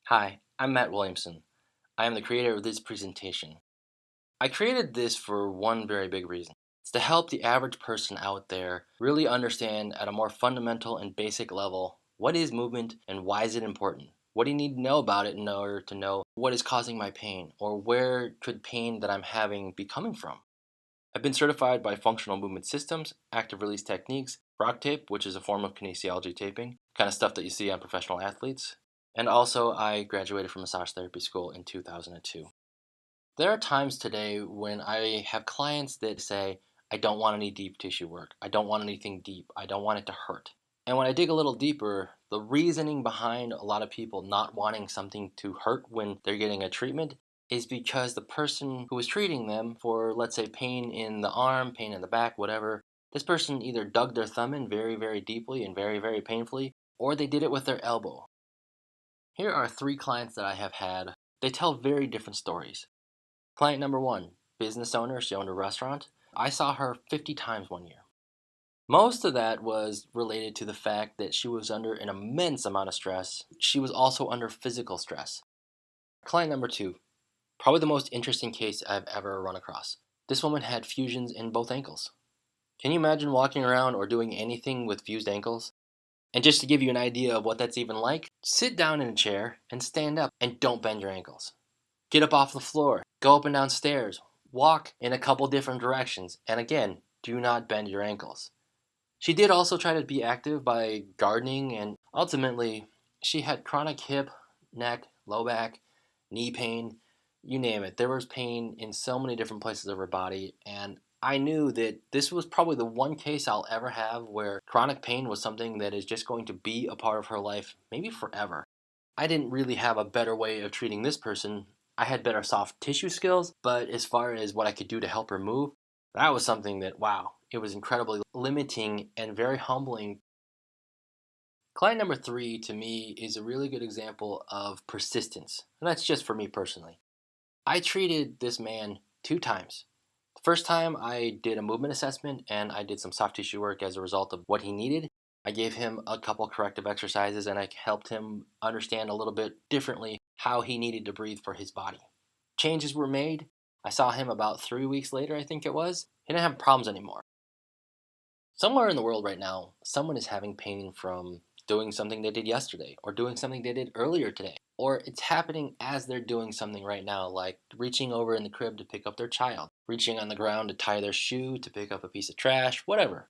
Hi, I'm Matt Williamson. I am the creator of this presentation. I created this for one very big reason. It's to help the average person out there really understand at a more fundamental and basic level what is movement and why is it important. What do you need to know about it in order to know what is causing my pain or where could pain that I'm having be coming from? I've been certified by Functional Movement Systems, Active Release Techniques, rock tape, which is a form of kinesiology taping, kind of stuff that you see on professional athletes. And also, I graduated from massage therapy school in 2002. There are times today when I have clients that say, I don't want any deep tissue work. I don't want anything deep. I don't want it to hurt. And when I dig a little deeper, the reasoning behind a lot of people not wanting something to hurt when they're getting a treatment is because the person who was treating them for, let's say, pain in the arm, pain in the back, whatever, this person either dug their thumb in very, very deeply and very, very painfully, or they did it with their elbow. Here are 3 clients that I have had. They tell very different stories. Client number 1, business owner, she owned a restaurant. I saw her 50 times one year. Most of that was related to the fact that she was under an immense amount of stress. She was also under physical stress. Client number 2, probably the most interesting case I've ever run across. This woman had fusions in both ankles. Can you imagine walking around or doing anything with fused ankles? And just to give you an idea of what that's even like, sit down in a chair and stand up and don't bend your ankles. Get up off the floor, go up and down stairs, walk in a couple different directions, and again, do not bend your ankles. She did also try to be active by gardening, and ultimately, she had chronic hip, neck, low back, knee pain, you name it. There was pain in so many different places of her body, and I knew that this was probably the one case I'll ever have where chronic pain was something that is just going to be a part of her life, maybe forever. I didn't really have a better way of treating this person. I had better soft tissue skills, but as far as what I could do to help her move, that was something that, wow, it was incredibly limiting and very humbling. Client number 3 to me is a really good example of persistence, and that's just for me personally. I treated this man 2 times. The first time I did a movement assessment and I did some soft tissue work as a result of what he needed. I gave him a couple corrective exercises and I helped him understand a little bit differently how he needed to breathe for his body. Changes were made. I saw him about 3 weeks later, I think it was. He didn't have problems anymore. Somewhere in the world right now, someone is having pain from doing something they did yesterday or doing something they did earlier today. Or it's happening as they're doing something right now, like reaching over in the crib to pick up their child, reaching on the ground to tie their shoe, to pick up a piece of trash, whatever.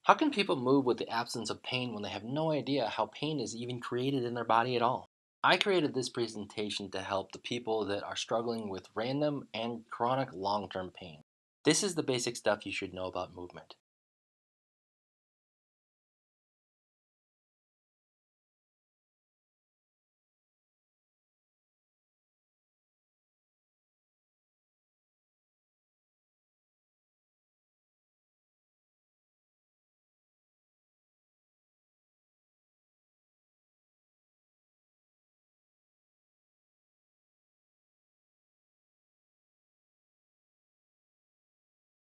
How can people move with the absence of pain when they have no idea how pain is even created in their body at all? I created this presentation to help the people that are struggling with random and chronic long-term pain. This is the basic stuff you should know about movement.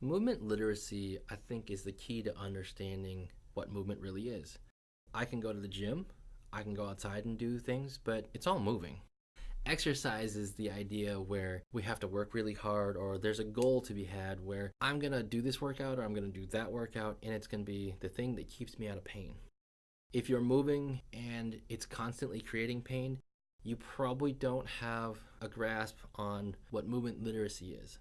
Movement literacy, I think, is the key to understanding what movement really is. I can go to the gym, I can go outside and do things, but it's all moving. Exercise is the idea where we have to work really hard or there's a goal to be had where I'm going to do this workout or I'm going to do that workout and it's going to be the thing that keeps me out of pain. If you're moving and it's constantly creating pain, you probably don't have a grasp on what movement literacy is.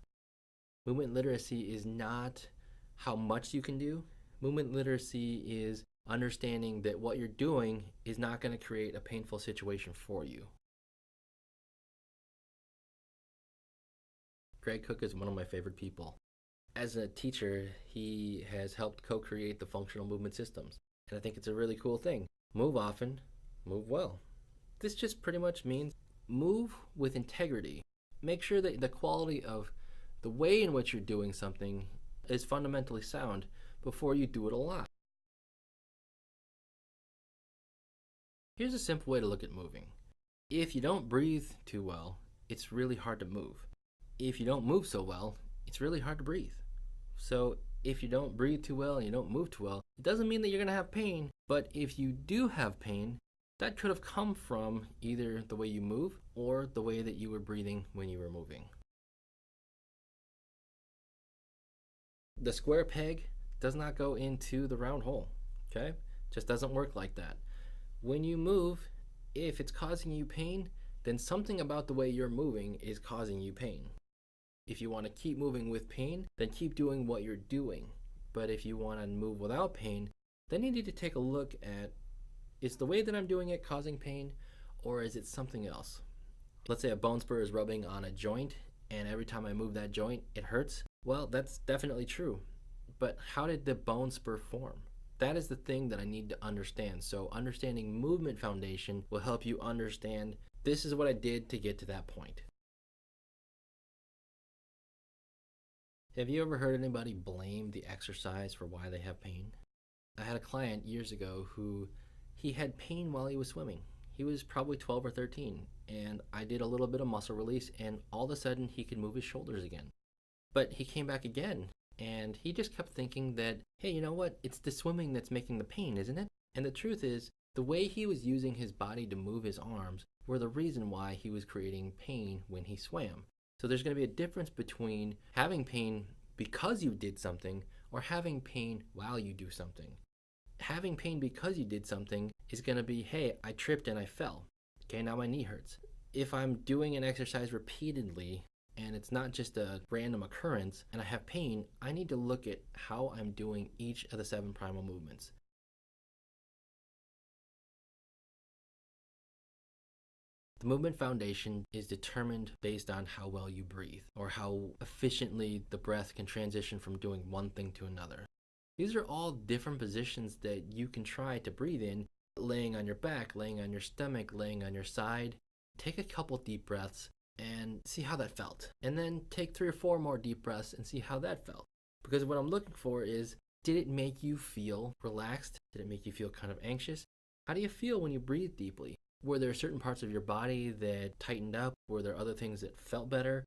Movement literacy is not how much you can do. Movement literacy is understanding that what you're doing is not going to create a painful situation for you. Greg Cook is one of my favorite people. As a teacher, he has helped co-create the functional movement systems. And I think it's a really cool thing. Move often, move well. This just pretty much means move with integrity. Make sure that the quality of the way in which you're doing something is fundamentally sound before you do it a lot. Here's a simple way to look at moving. If you don't breathe too well, it's really hard to move. If you don't move so well, it's really hard to breathe. So if you don't breathe too well and you don't move too well, it doesn't mean that you're going to have pain, but if you do have pain, That could have come from either the way you move or the way that you were breathing when you were moving. The square peg does not go into the round hole, okay? Just doesn't work like that. When you move, if it's causing you pain, then something about the way you're moving is causing you pain. If you want to keep moving with pain, then keep doing what you're doing. But if you want to move without pain, then you need to take a look at, is the way that I'm doing it causing pain, or is it something else? Let's say a bone spur is rubbing on a joint, and every time I move that joint, it hurts. Well, that's definitely true. But how did the bone spur form? That is the thing that I need to understand. So understanding movement foundation will help you understand, this is what I did to get to that point. Have you ever heard anybody blame the exercise for why they have pain? I had a client years ago who he had pain while he was swimming. He was probably 12 or 13, and I did a little bit of muscle release, and all of a sudden he could move his shoulders again. But he came back again, and he just kept thinking that, hey, you know what? It's the swimming that's making the pain, isn't it? And the truth is, the way he was using his body to move his arms were the reason why he was creating pain when he swam. So there's going to be a difference between having pain because you did something or having pain while you do something. Having pain because you did something is going to be, hey, I tripped and I fell. Okay, now my knee hurts. If I'm doing an exercise repeatedly and it's not just a random occurrence and I have pain, I need to look at how I'm doing each of the 7 primal movements. The movement foundation is determined based on how well you breathe or how efficiently the breath can transition from doing one thing to another. These are all different positions that you can try to breathe in, laying on your back, laying on your stomach, laying on your side. Take a couple deep breaths and see how that felt. And then take 3 or 4 more deep breaths and see how that felt. Because what I'm looking for is, did it make you feel relaxed? Did it make you feel kind of anxious? How do you feel when you breathe deeply? Were there certain parts of your body that tightened up? Were there other things that felt better?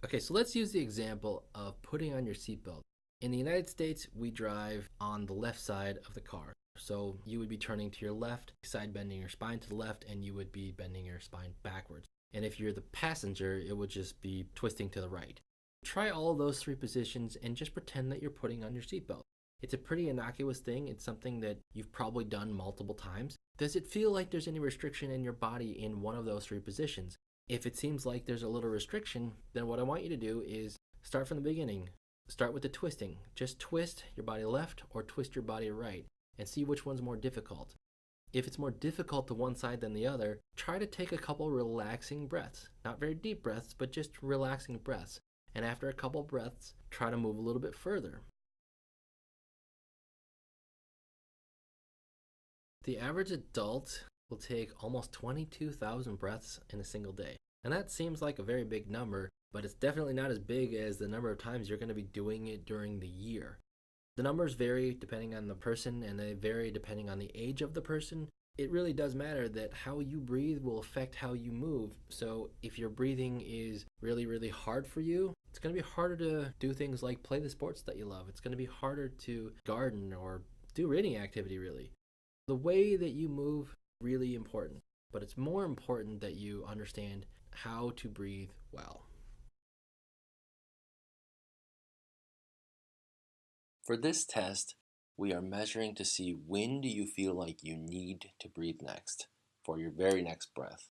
Okay, so let's use the example of putting on your seatbelt. In the United States, we drive on the left side of the car. So you would be turning to your left, side bending your spine to the left, and you would be bending your spine backwards. And if you're the passenger, it would just be twisting to the right. Try all those 3 positions and just pretend that you're putting on your seatbelt. It's a pretty innocuous thing. It's something that you've probably done multiple times. Does it feel like there's any restriction in your body in one of those 3 positions? If it seems like there's a little restriction, then what I want you to do is start from the beginning. Start with the twisting. Just twist your body left or twist your body right and see which one's more difficult. If it's more difficult to one side than the other, try to take a couple relaxing breaths. Not very deep breaths, but just relaxing breaths. And after a couple breaths, try to move a little bit further. The average adult will take almost 22,000 breaths in a single day. And that seems like a very big number, but it's definitely not as big as the number of times you're going to be doing it during the year. The numbers vary depending on the person, and they vary depending on the age of the person. It really does matter that how you breathe will affect how you move. So if your breathing is really, really hard for you, it's going to be harder to do things like play the sports that you love. It's going to be harder to garden or do any activity, really. The way that you move, really important, but it's more important that you understand how to breathe well. For this test, we are measuring to see when do you feel like you need to breathe next for your very next breath.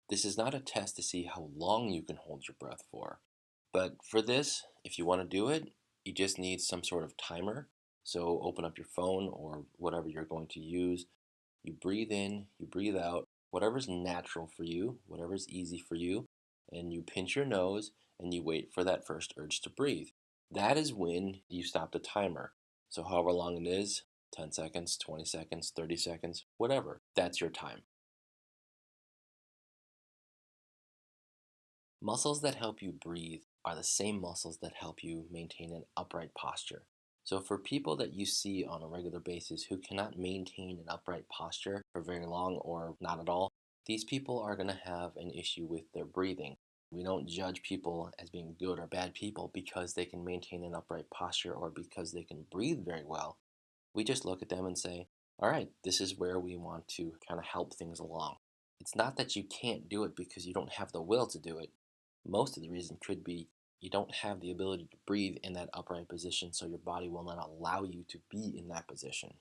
This is not a test to see how long you can hold your breath for, but for this, if you want to do it, you just need some sort of timer. So open up your phone or whatever you're going to use. You breathe in, you breathe out, whatever's natural for you, whatever's easy for you, and you pinch your nose and you wait for that first urge to breathe. That is when you stop the timer. So however long it is, 10 seconds, 20 seconds, 30 seconds, whatever, that's your time. Muscles that help you breathe are the same muscles that help you maintain an upright posture. So for people that you see on a regular basis who cannot maintain an upright posture for very long or not at all, these people are going to have an issue with their breathing. We don't judge people as being good or bad people because they can maintain an upright posture or because they can breathe very well. We just look at them and say, all right, this is where we want to kind of help things along. It's not that you can't do it because you don't have the will to do it. Most of the reason could be you don't have the ability to breathe in that upright position, so your body will not allow you to be in that position.